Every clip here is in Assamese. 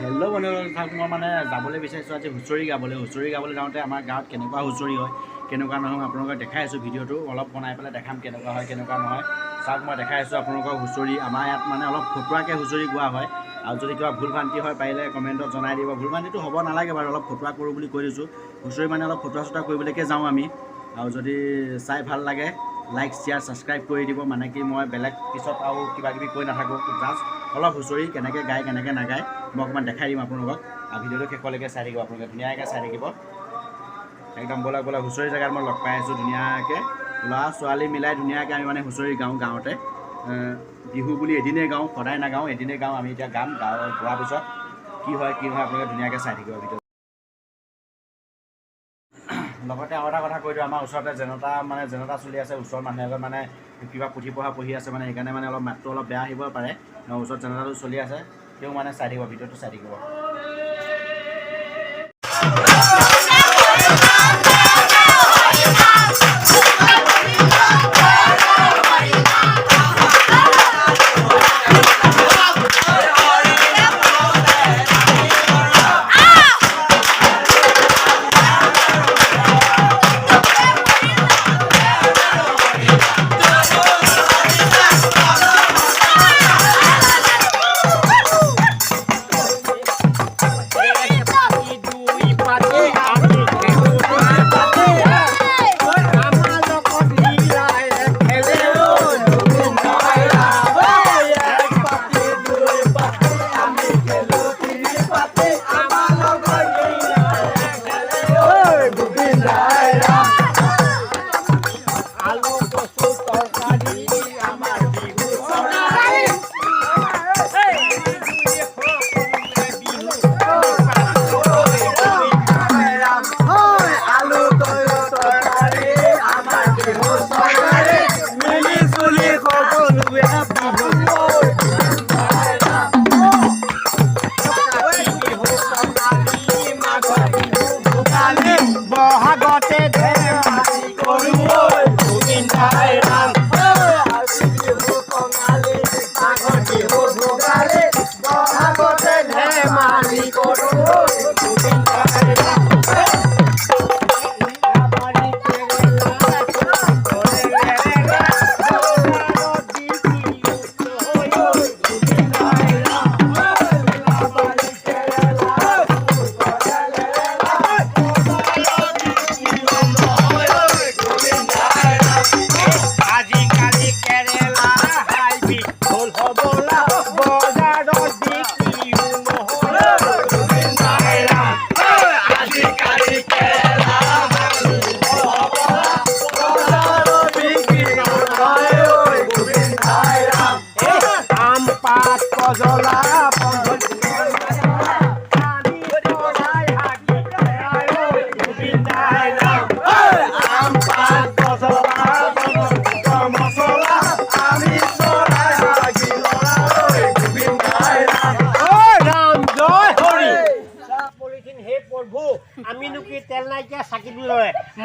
হেল্ল' বন্ধুসকল, মই মানে যাবলৈ বিচাৰিছোঁ আজি হুঁচৰি গাবলৈ যাওঁতে আমাৰ গাঁৱত কেনেকুৱা হুঁচৰি হয় কেনেকুৱা নহয় আপোনালোকক দেখাই আছোঁ। ভিডিঅ'টো অলপ বনাই পেলাই দেখাম কেনেকুৱা হয় কেনেকুৱা নহয়। চাওক, মই দেখাই আছোঁ আপোনালোকক হুঁচৰি। আমাৰ ইয়াত মানে অলপ ফটুৱাকৈ হুঁচৰি গোৱা হয়, আৰু যদি কিবা ভুল ভ্ৰান্তি হয় পাৰিলে কমেণ্টত জনাই দিব। ভুল ভ্ৰান্তিটো হ'ব নালাগে বাৰু, অলপ ফটুৱা কৰোঁ বুলি কৈ দিছোঁ। হুঁচৰি মানে অলপ ফটুৱা চটুৱা কৰিবলৈকে যাওঁ আমি। আৰু যদি চাই ভাল লাগে লাইক শ্বেয়াৰ ছাবস্ক্ৰাইব কৰি দিব। মানে কি মই বেলেগ পিছত আৰু কিবা কিবি কৈ নাথাকোঁ, জাষ্ট অলপ হুঁচৰি কেনেকৈ গায় কেনেকৈ নাগায় মই অকণমান দেখাই দিম আপোনালোকক। ভিডিঅ'টো শেষলৈকে চাই থাকিব, আপোনালোকে ধুনীয়াকৈ চাই থাকিব। একদম ব'লা হুঁচৰি জেগাত মই লগ পাই আছোঁ ধুনীয়াকৈ। ল'ৰা ছোৱালী মিলাই ধুনীয়াকৈ আমি মানে হুঁচৰি গাওঁ গাঁৱতে। বিহু বুলি এদিনেই গাওঁ, সদায় নাগাওঁ, এদিনেই গাওঁ। আমি এতিয়া গাম, গোৱাৰ পিছত কি হয় আপোনালোকে ধুনীয়াকৈ চাই থাকিব ভিডিঅ'। লগতে আৰু এটা কথা কৈ দিওঁ, আমাৰ ওচৰতে জেনেৰেটা চলি আছে। ওচৰৰ মানুহ এজন মানে কিবা পুথি পঢ়ি আছে, মানে সেইকাৰণে মানে অলপ মাতটো অলপ বেয়া আহিব পাৰে। ওচৰত জেনেৰেটাৰটো চলি আছে, তেওঁ মানে চাই থাকিব, ভিডিঅ'টো চাই থাকিব।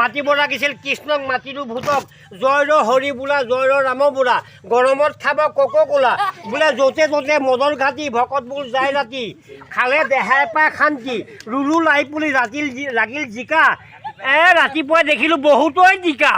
মাতিব লাগিছিল কৃষ্ণক, মাতিলো ভূতক। জয় ৰ হৰি বোলা, জয় ৰ ৰাম বোলা। গৰমত খাব কোকো-কোলা বোলে, য'তে ত'তে মদৰ ঘাটি। ভকতবোৰ যায় ৰাতি, খালে দেহাই পায় শান্তি। ৰুৰু লাই পুলি লাগিল জিকা, ৰাতিপুৱাই দেখিলো বহুতই জিকা।